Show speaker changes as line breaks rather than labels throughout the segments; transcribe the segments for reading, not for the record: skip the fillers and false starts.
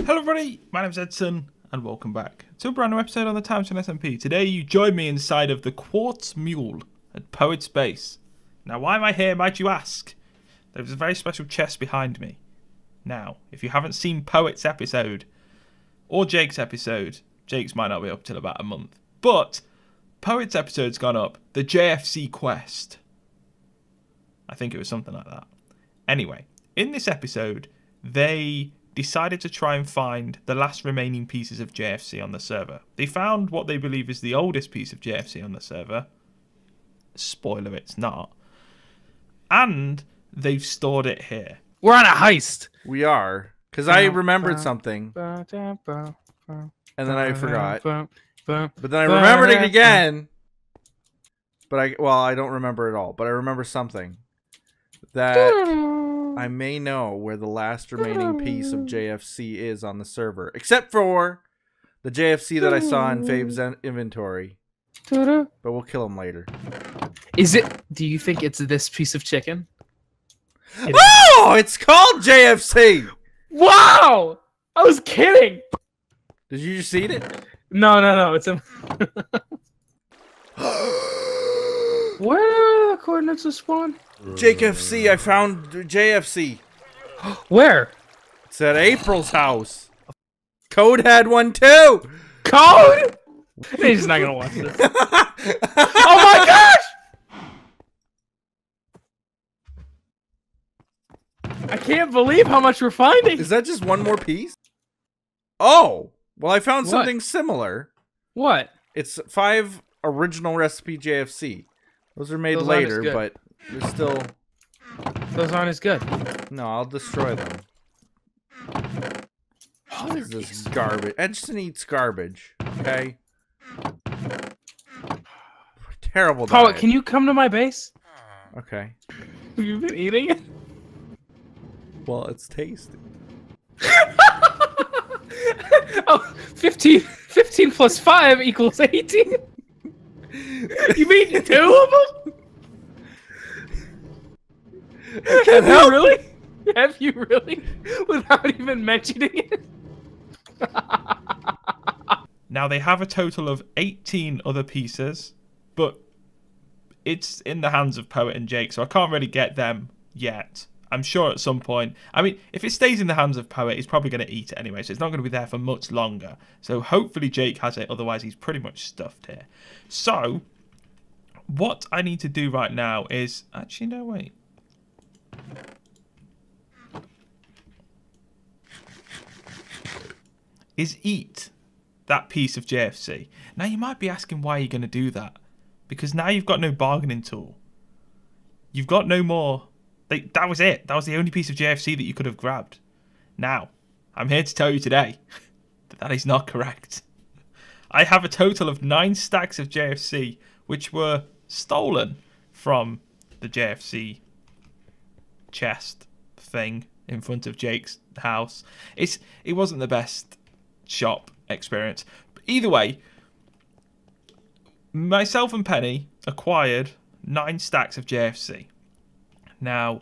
Hello everybody, my name's Edson, and welcome back to a brand new episode on the TimeShot SMP. Today you join me inside of the Quartz Mule at Poet's Base. Now why am I here, might you ask? There's a very special chest behind me. Now, if you haven't seen Poet's episode, or Jake's episode, Jake's might not be up till about a month, but Poet's episode's gone up, the JFC quest. I think it was something like that. Anyway, in this episode, they decided to try and find the last remaining pieces of JFC on the server. They found what they believe is the oldest piece of JFC on the server. Spoiler, it's not. And they've stored it here.
We're on a heist.
We are. Because I remembered something. And then I forgot. But then I remembered it again. But I don't remember it all. But I remember something. That I may know where the last remaining piece of JFC is on the server. Except for the JFC that I saw in Fabe's inventory. But we'll kill him later.
Is it? Do you think it's this piece of chicken?
Oh! It's called JFC!
Wow! I was kidding!
Did you just eat it?
No. It's a... Where are the coordinates of spawn?
JFC, I found JFC.
Where?
It's at April's house. Code had one too.
Code? He's not gonna watch this. Oh my gosh! I can't believe how much we're finding.
Is that just one more piece? Oh, well, I found something similar.
What?
It's 5 original recipe JFC. Those are made later, but they're still...
Those aren't as good.
No, I'll destroy them.
Oh,
this is garbage. Edson eats garbage, okay? Terrible diet.
Poet, can you come to my base?
Okay.
Have you been eating it?
Well, it's tasty.
Oh, 15 plus 5 equals 18. You've eaten 2 of them? Have you really? Have you really? Without even mentioning it?
Now they have a total of 18 other pieces, but it's in the hands of Poet and Jake, so I can't really get them yet. I'm sure at some point, I mean, if it stays in the hands of Poet, he's probably going to eat it anyway, so it's not going to be there for much longer. So hopefully Jake has it, otherwise he's pretty much stuffed here. So, what I need to do right now is... Actually, no, wait. Is eat that piece of JFC. Now, you might be asking why you're going to do that. Because now you've got no bargaining tool. You've got no more... That was it. That was the only piece of JFC that you could have grabbed. Now, I'm here to tell you today that that is not correct. I have a total of 9 stacks of JFC, which were stolen from the JFC chest thing in front of Jake's house. It wasn't the best shop experience. But either way, myself and Penny acquired 9 stacks of JFC. Now,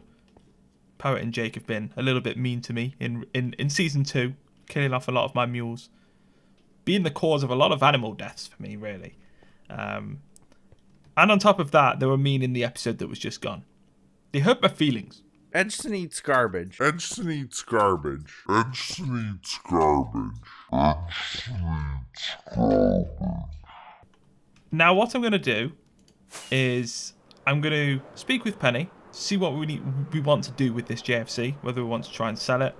Poet and Jake have been a little bit mean to me in Season 2, killing off a lot of my mules. Being the cause of a lot of animal deaths for me, really. And on top of that, they were mean in the episode that was just gone. They hurt my feelings.
Edson eats garbage.
Edson eats garbage. Edson eats garbage. Edson eats garbage.
Now, what I'm going to do is I'm going to speak with Penny, see what we want to do with this JFC, whether we want to try and sell it,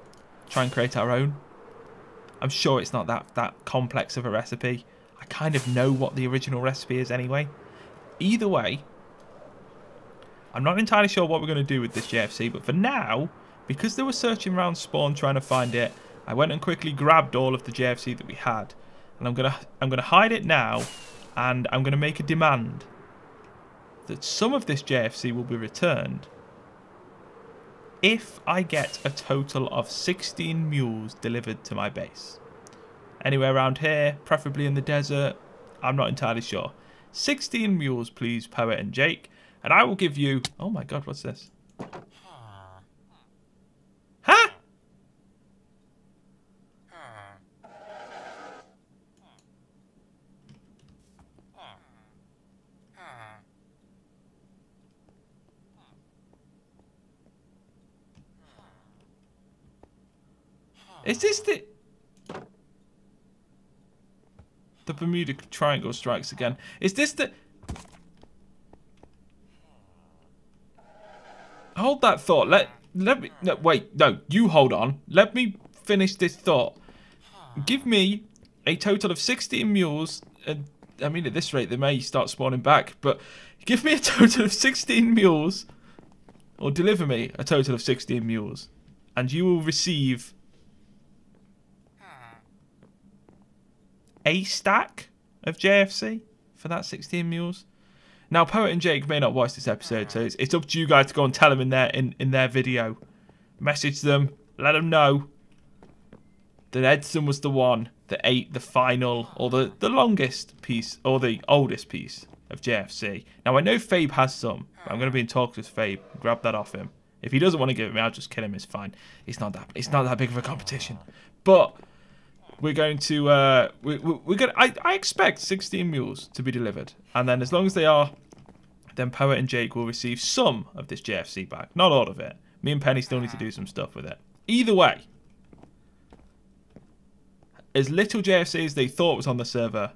try and create our own. I'm sure it's not that complex of a recipe. I kind of know what the original recipe is anyway. Either way, I'm not entirely sure what we're going to do with this JFC, but for now, because they were searching around spawn trying to find it, I went and quickly grabbed all of the JFC that we had, and I'm gonna hide it now, and I'm gonna make a demand that some of this JFC will be returned if I get a total of 16 mules delivered to my base. Anywhere around here, preferably in the desert, I'm not entirely sure. 16 mules, please, Poet and Jake, and I will give you... Oh my god, what's this? Huh? Is this the Bermuda Triangle strikes again? Is this the... Hold that thought. Let me... No, wait, no. You hold on. Let me finish this thought. Give me a total of 16 mules. I mean, at this rate, they may start spawning back. But give me a total of 16 mules. Or deliver me a total of 16 mules. And you will receive... a stack of JFC for that 16 mules. Now, Poet and Jake may not watch this episode, so it's up to you guys to go and tell them in their video. Message them, let them know that Edson was the one that ate the final, or the longest piece, or the oldest piece of JFC. Now, I know Fabe has some, but I'm going to be in talks with Fabe. Grab that off him. If he doesn't want to give it me, I'll just kill him. It's fine. It's not that big of a competition. But we're going to I expect 16 mules to be delivered, and then as long as they are, then Poet and Jake will receive some of this JFC back, not all of it. Me and Penny still need to do some stuff with it. Either way, as little JFC as they thought was on the server,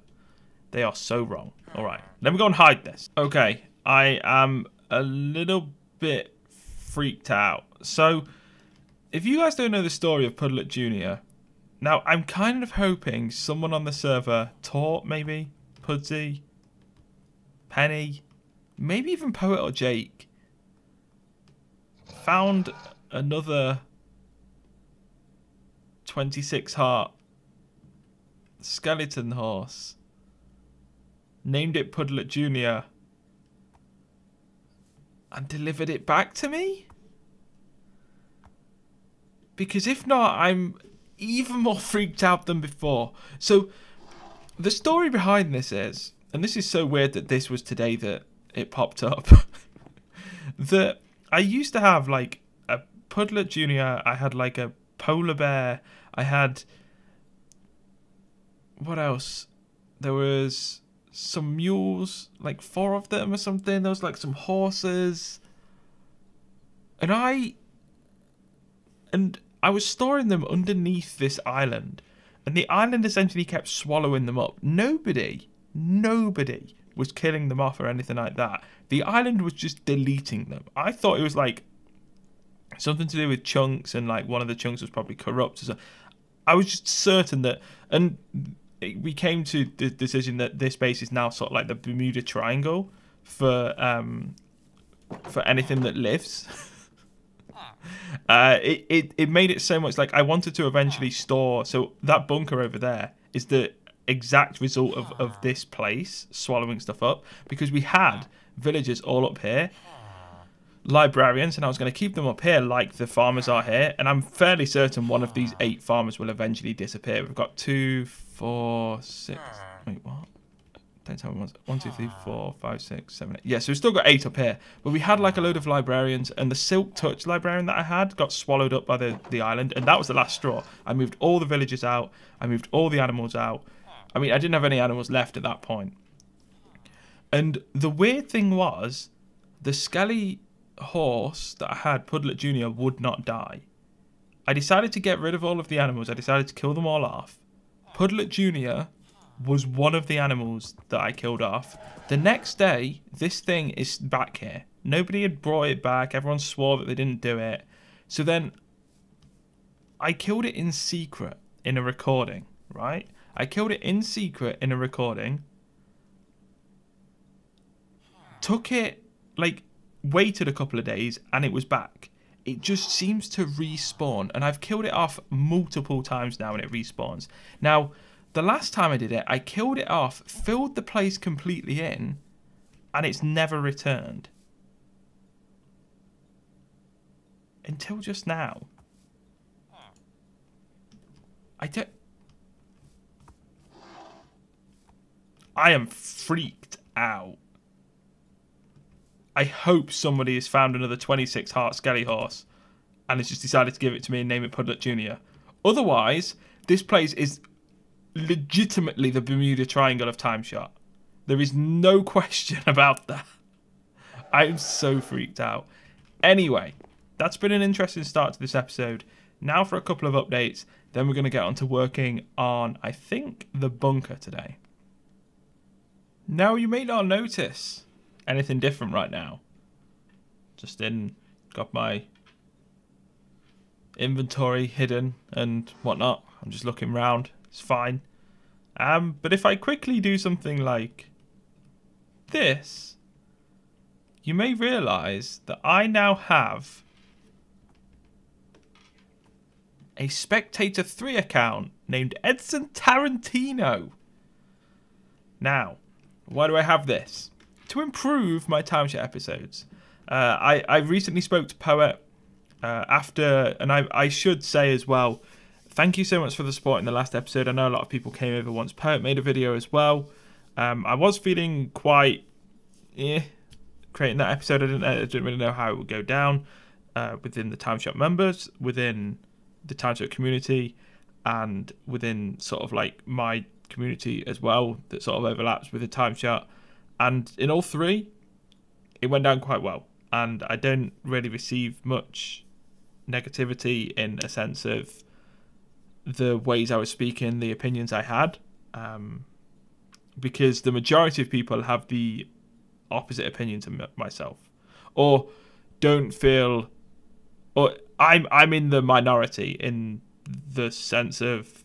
they are so wrong. All right, let me go and hide this. Okay, I am a little bit freaked out. So, if you guys don't know the story of Pudlet Jr., now, I'm kind of hoping someone on the server taught, maybe, Pudsey, Penny, maybe even Poet or Jake, found another 26 heart skeleton horse, named it Pudlet Jr., and delivered it back to me? Because if not, I'm even more freaked out than before. So the story behind this is, and this is so weird that this was today that it popped up, that I used to have like a Pudlet Jr., I had like a polar bear, I had, what else? There was some mules, like 4 of them or something. There was like some horses, and I was storing them underneath this island, and the island essentially kept swallowing them up. Nobody was killing them off or anything like that. The island was just deleting them. I thought it was like something to do with chunks, and like one of the chunks was probably corrupt. So I was just certain that, and we came to the decision that this base is now sort of like the Bermuda Triangle for anything that lives. It made it so much like I wanted to eventually store. So that bunker over there is the exact result of this place swallowing stuff up, because we had villagers all up here, librarians, and I was going to keep them up here like the farmers are here, and I'm fairly certain one of these 8 farmers will eventually disappear. We've got 2, 4, 6. Wait, what? Don't tell me once. 1, 2, 3, 4, 5, 6, 7, 8. Yeah, so we've still got 8 up here. But we had like a load of librarians, and the Silk Touch librarian that I had got swallowed up by the island, and that was the last straw. I moved all the villagers out. I moved all the animals out. I mean, I didn't have any animals left at that point. And the weird thing was, the skelly horse that I had, Pudlet Jr., would not die. I decided to get rid of all of the animals. I decided to kill them all off. Pudlet Jr. was one of the animals that I killed off. The next day, this thing is back here. Nobody had brought it back. Everyone swore that they didn't do it. So then I killed it in secret in a recording, right? I killed it in secret in a recording. Took it, like, waited a couple of days, and it was back. It just seems to respawn, and I've killed it off multiple times now, and it respawns. Now, the last time I did it, I killed it off, filled the place completely in, and it's never returned. Until just now. I am freaked out. I hope somebody has found another 26 heart skelly horse and has just decided to give it to me and name it Pudlet Jr. Otherwise, this place is legitimately the Bermuda Triangle of TimeShot. There is no question about that. I'm so freaked out. Anyway, that's been an interesting start to this episode. Now for a couple of updates, then we're going to get on to working on, I think, the bunker today. Now, you may not notice anything different right now. Got my inventory hidden and whatnot. I'm just looking around. It's fine. But if I quickly do something like this, you may realize that I now have a Spectator 3 account named Edson Tarantino. Now, why do I have this? To improve my TimeShot episodes. I recently spoke to Poet and I should say as well, thank you so much for the support in the last episode. I know a lot of people came over once Poet made a video as well. I was feeling quite creating that episode. I didn't really know how it would go down within the TimeShot members, within the TimeShot community, and within sort of like my community as well that sort of overlaps with the TimeShot. And in all three, it went down quite well. And I don't really receive much negativity in a sense of the ways I was speaking, the opinions I had, because the majority of people have the opposite opinion to myself, or don't feel, or I'm in the minority in the sense of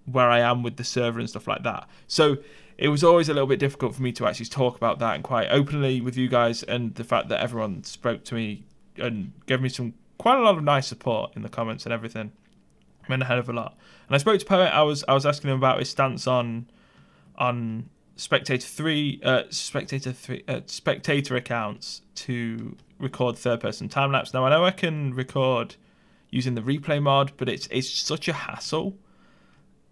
where I am with the server and stuff like that. So it was always a little bit difficult for me to actually talk about that and quite openly with you guys, and the fact that everyone spoke to me and gave me quite a lot of nice support in the comments and everything meant a hell of a lot. And I spoke to Poet. I was asking him about his stance on spectator accounts to record third-person time-lapse. Now, I know I can record using the replay mod, but it's such a hassle,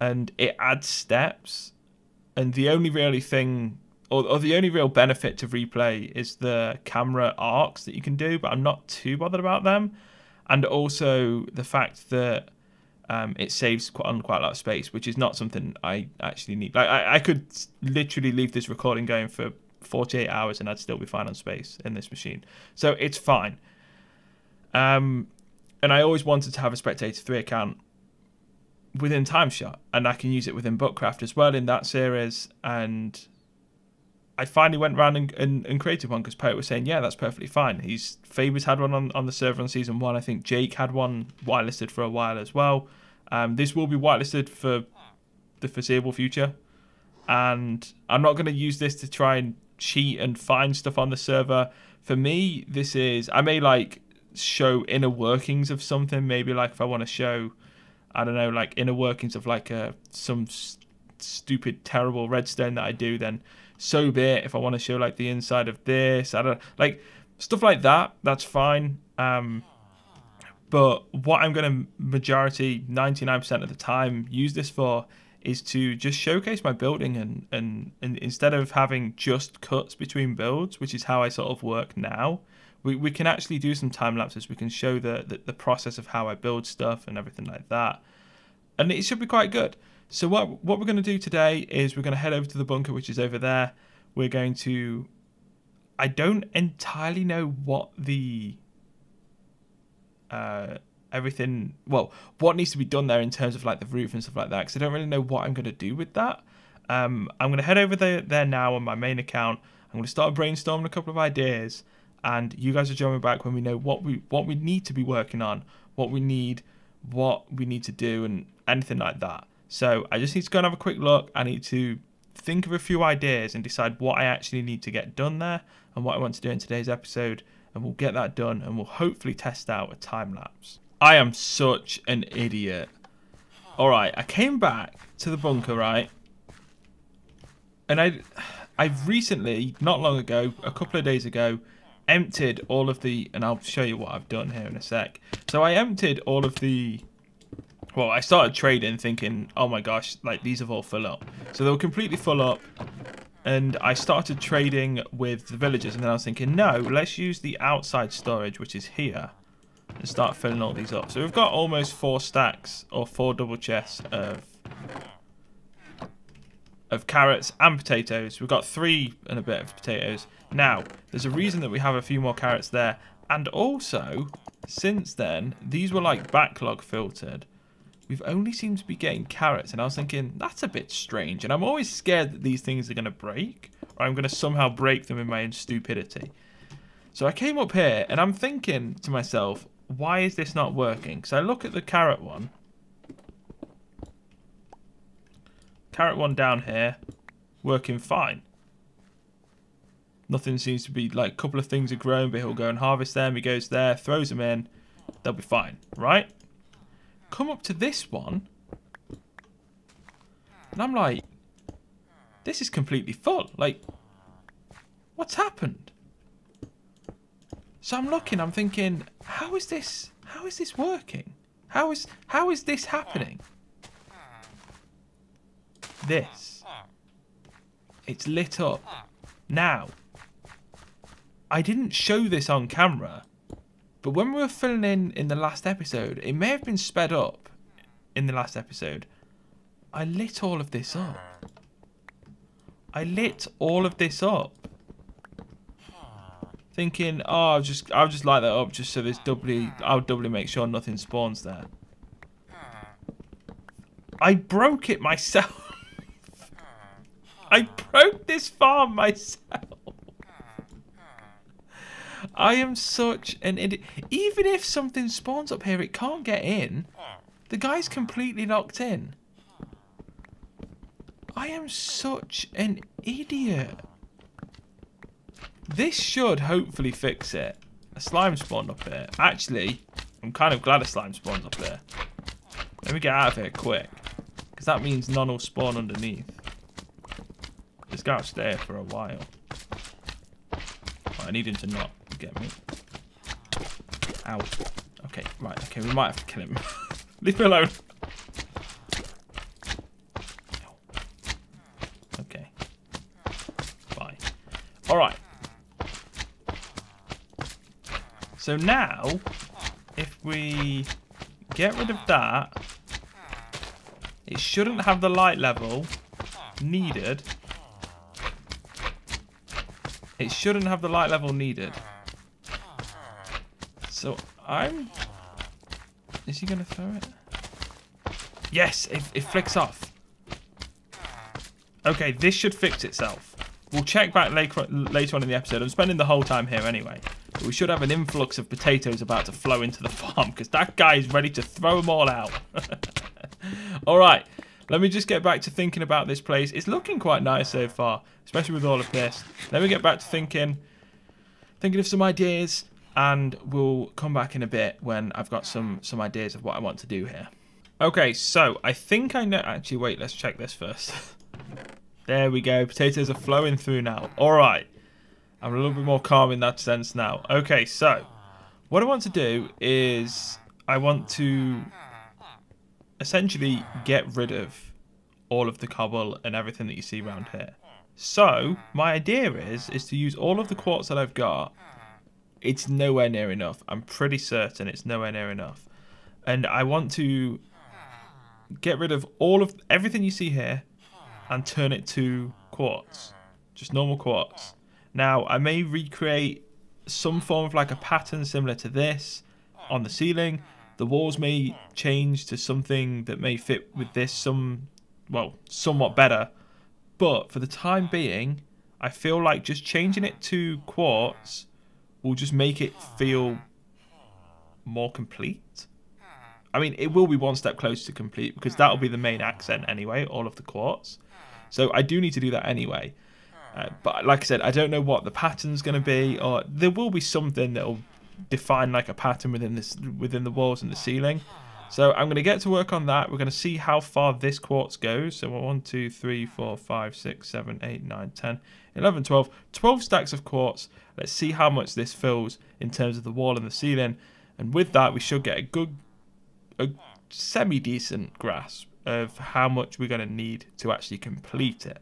and it adds steps. And the only really thing, or the only real benefit to replay is the camera arcs that you can do, but I'm not too bothered about them. And also the fact that it saves quite a lot of space, which is not something I actually need. Like I could literally leave this recording going for 48 hours and I'd still be fine on space in this machine. So it's fine. And I always wanted to have a Spectator 3 account within TimeShot, and I can use it within Bookcraft as well in that series. And I finally went around and created one because Poet was saying, yeah, that's perfectly fine. Faber's had one on the server on season 1. I think Jake had one whitelisted for a while as well. This will be whitelisted for the foreseeable future, and I'm not going to use this to try and cheat and find stuff on the server. For me, this is, I may like show inner workings of something. Maybe like if I want to show, I don't know, like inner workings of like some stupid, terrible redstone that I do, then so be it. If I want to show like the inside of this, I don't like stuff like that. That's fine. But what I'm going to majority 99% of the time use this for is to just showcase my building, and instead of having just cuts between builds, which is how I sort of work now, we can actually do some time lapses. We can show the process of how I build stuff and everything like that, and it should be quite good. So what we're going to do today is we're going to head over to the bunker, which is over there. We're going to, I don't entirely know what the what needs to be done there in terms of like the roof and stuff like that, because I don't really know what I'm going to do with that. I'm going to head over there now on my main account. I'm going to start brainstorming a couple of ideas, and you guys will join me back when we know what we need to be working on, what we need to do, and anything like that. So I just need to go and have a quick look. I need to think of a few ideas and decide what I actually need to get done there and what I want to do in today's episode, and we'll get that done, and we'll hopefully test out a time lapse. I am such an idiot. Alright, I came back to the bunker, right? And I've recently, not long ago, a couple of days ago, emptied all of the, and I'll show you what I've done here in a sec. So I emptied all of the, well, I started trading thinking, oh my gosh, like these have all full up. So they were completely full up, and I started trading with the villagers, and then I was thinking, no, let's use the outside storage, which is here, and start filling all these up. So we've got almost 4 stacks, or 4 double chests of carrots and potatoes. We've got 3 and a bit of potatoes. Now, there's a reason that we have a few more carrots there, and also since then, these were like backlog filtered. We've only seemed to be getting carrots, and I was thinking, that's a bit strange. And I'm always scared that these things are going to break, or I'm going to somehow break them in my own stupidity. So I came up here, and I'm thinking to myself, why is this not working? Because I look at the carrot one. Carrot one down here, working fine. Nothing seems to be, like, a couple of things are growing, but he'll go and harvest them. He goes there, throws them in. They'll be fine, right? Come up to this one, and I'm like, this is completely full. Like, what's happened? So I'm looking, I'm thinking, how is this working? How is this happening? This. It's lit up. Now, I didn't show this on camera, but when we were filling in the last episode, it may have been sped up in the last episode. I lit all of this up. I lit all of this up. Thinking, oh, I'll just light that up just so there's I'll doubly make sure nothing spawns there. I broke it myself. I broke this farm myself. I am such an idiot. Even if something spawns up here, it can't get in. The guy's completely locked in. I am such an idiot. This should hopefully fix it. A slime spawned up here. Actually, I'm kind of glad a slime spawned up there. Let me get out of here quick, because that means none will spawn underneath. This guy will stay here for a while. I need him to not get me. Ow. Okay, right, okay, we might have to kill him. Leave me alone. Okay. Bye. Alright. So now, if we get rid of that, it shouldn't have the light level needed. It shouldn't have the light level needed. So is he going to throw it? Yes, it flicks off. Okay, this should fix itself. We'll check back later on in the episode. I'm spending the whole time here anyway. But we should have an influx of potatoes about to flow into the farm, because that guy is ready to throw them all out. Alright, let me just get back to thinking about this place. It's looking quite nice so far, especially with all of this. Let me get back to thinking of some ideas, and we'll come back in a bit when I've got some ideas of what I want to do here. Okay, so I think I know. Actually, wait, let's check this first. There we go. Potatoes are flowing through now. All right. I'm a little bit more calm in that sense now. Okay, so what I want to do is I want to essentially get rid of all of the cobble and everything that you see around here. So my idea is to use all of the quartz that I've got. It's nowhere near enough. I'm pretty certain it's nowhere near enough. And I want to get rid of everything you see here and turn it to quartz. Just normal quartz. Now, I may recreate some form of like a pattern similar to this on the ceiling. The walls may change to something that may fit with this somewhat better. But for the time being, I feel like just changing it to quartz will just make it feel more complete. I mean, it will be one step closer to complete, because that'll be the main accent anyway, all of the quartz. So I do need to do that anyway. But like I said, I don't know what the pattern's going to be, or there will be something that will define like a pattern within the walls and the ceiling. So I'm going to get to work on that. We're going to see how far this quartz goes. So 1, 2, 3, 4, 5, 6, 7, 8, 9, 10, 11, 12. 12 stacks of quartz. Let's see how much this fills in terms of the wall and the ceiling. And with that, we should get a semi-decent grasp of how much we're going to need to actually complete it.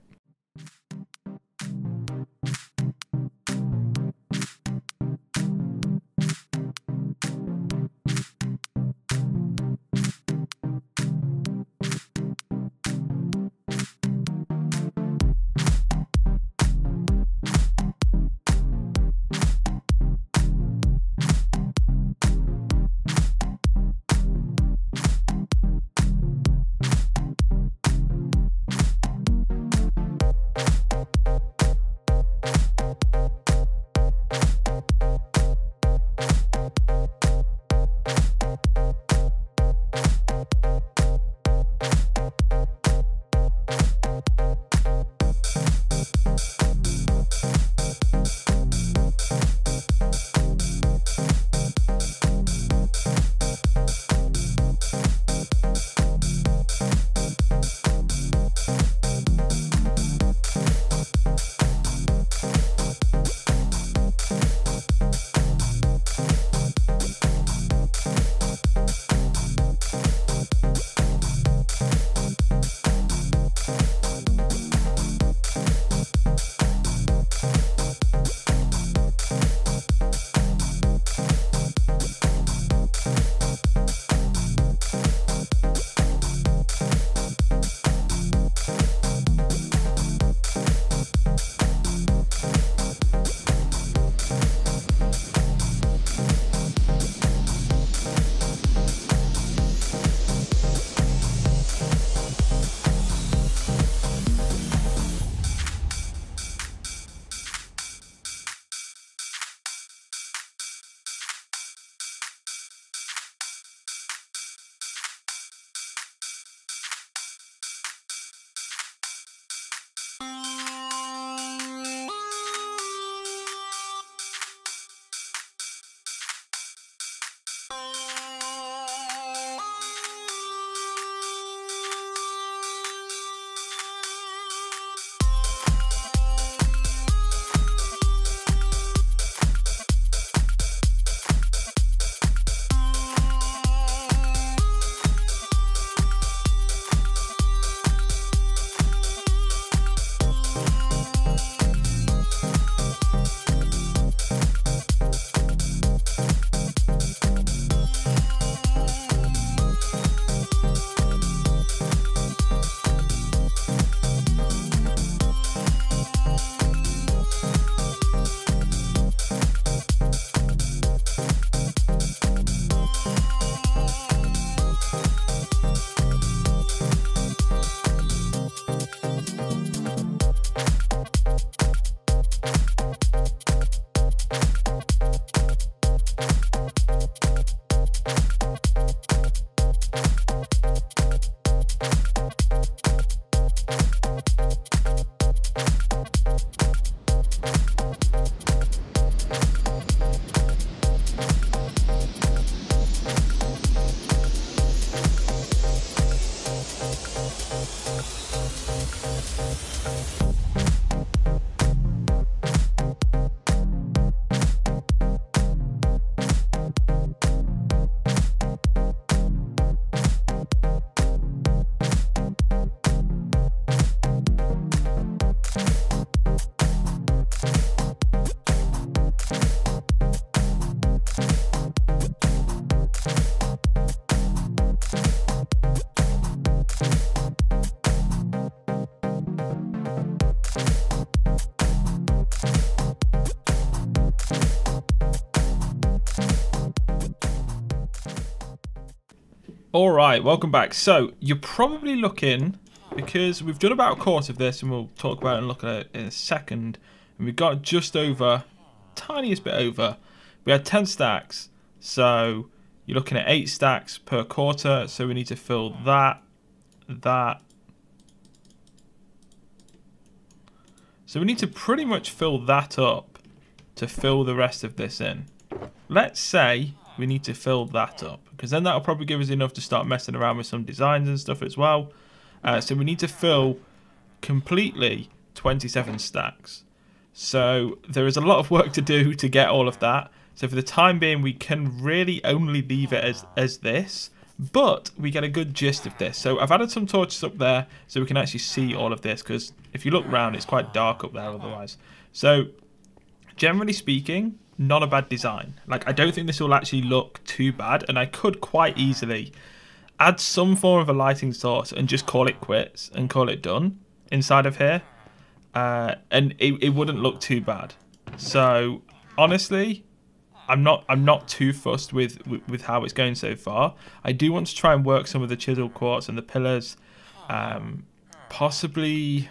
Alright, welcome back. So, you're probably looking, because we've done about a quarter of this, and we'll talk about it and look at it in a second, and we've got just over, tiniest bit over, we had 10 stacks, so you're looking at 8 stacks per quarter, so we need to fill that. So we need to pretty much fill that up to fill the rest of this in. Let's say we need to fill that up, because then that'll probably give us enough to start messing around with some designs and stuff as well. So we need to fill completely 27 stacks. So there is a lot of work to do to get all of that. So for the time being, we can really only leave it as this, but we get a good gist of this. So I've added some torches up there so we can actually see all of this, because if you look around, it's quite dark up there otherwise. So generally speaking, not a bad design. Like, I don't think this will actually look too bad, and I could quite easily add some form of a lighting source and just call it quits and call it done inside of here, and it wouldn't look too bad. So honestly, I'm not too fussed with how it's going so far. I do want to try and work some of the chiseled quartz and the pillars, possibly,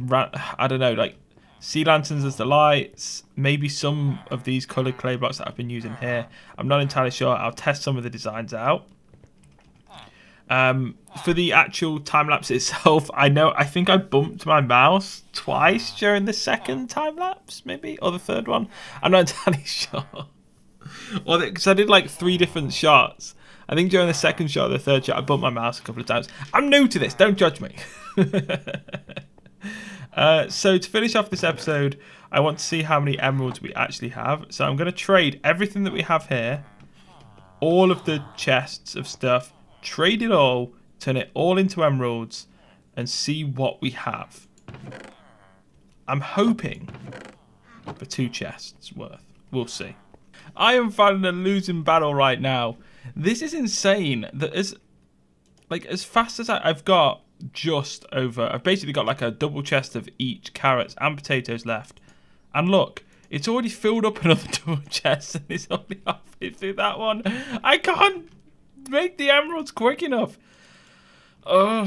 I don't know, like sea lanterns as the lights, maybe some of these coloured clay blocks that I've been using here. I'm not entirely sure. I'll test some of the designs out. For the actual time lapse itself, I think I bumped my mouse twice during the second time lapse, maybe, or the third one. I'm not entirely sure. Or because I did like 3 different shots. I think during the second shot or the third shot, I bumped my mouse a couple of times. I'm new to this. Don't judge me. So to finish off this episode, I want to see how many emeralds we actually have. So I'm going to trade everything that we have here, all of the chests of stuff, trade it all, turn it all into emeralds, and see what we have. I'm hoping for 2 chests worth. We'll see. I am fighting a losing battle right now. This is insane. That is, like, as fast as I've got just over, I've basically got like a double chest of each carrots and potatoes left. And look, it's already filled up another double chest, and it's only halfway through that one. I can't make the emeralds quick enough. Oh,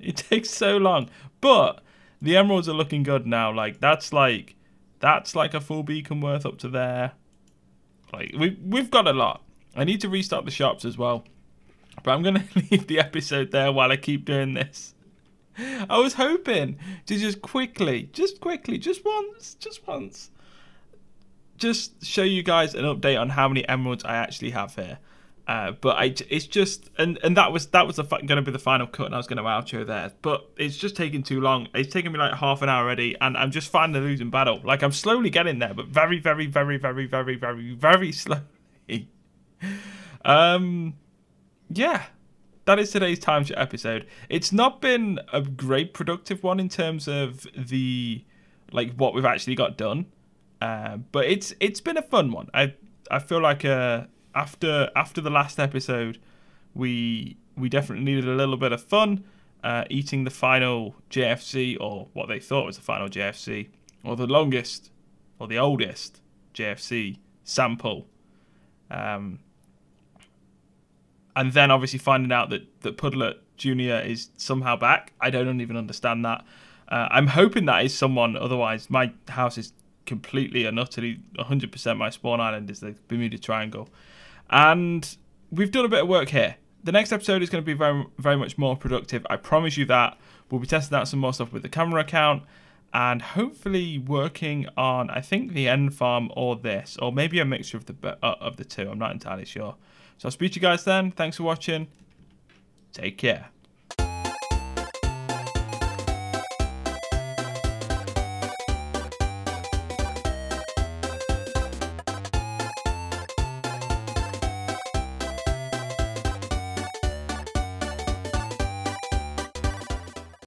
it takes so long. But the emeralds are looking good now. Like that's like a full beacon worth up to there. Like we've got a lot. I need to restart the shops as well. But I'm going to leave the episode there while I keep doing this. I was hoping to just quickly, just once, just show you guys an update on how many emeralds I actually have here. But it's just, and that was going to be the final cut, and I was going to outro there. But it's just taking too long. It's taken me like half an hour already, and I'm just fighting a losing battle. Like, I'm slowly getting there, but very, very, very, very, very, very, very slowly. Yeah, that is today's TimeShot episode. It's not been a great productive one in terms of the, like, what we've actually got done. But it's been a fun one. I feel like after the last episode, we definitely needed a little bit of fun, eating the final JFC, or what they thought was the final JFC, or the longest or the oldest JFC sample. And then obviously finding out that Puddlet Jr. is somehow back. I don't even understand that. I'm hoping that is someone, otherwise my house is completely and utterly 100% my spawn island is the Bermuda Triangle. And we've done a bit of work here. The next episode is going to be very, very much more productive. I promise you that. We'll be testing out some more stuff with the camera account, and hopefully working on, I think, the end farm or this, or maybe a mixture of the two. I'm not entirely sure. So I'll speak to you guys then. Thanks for watching. Take care.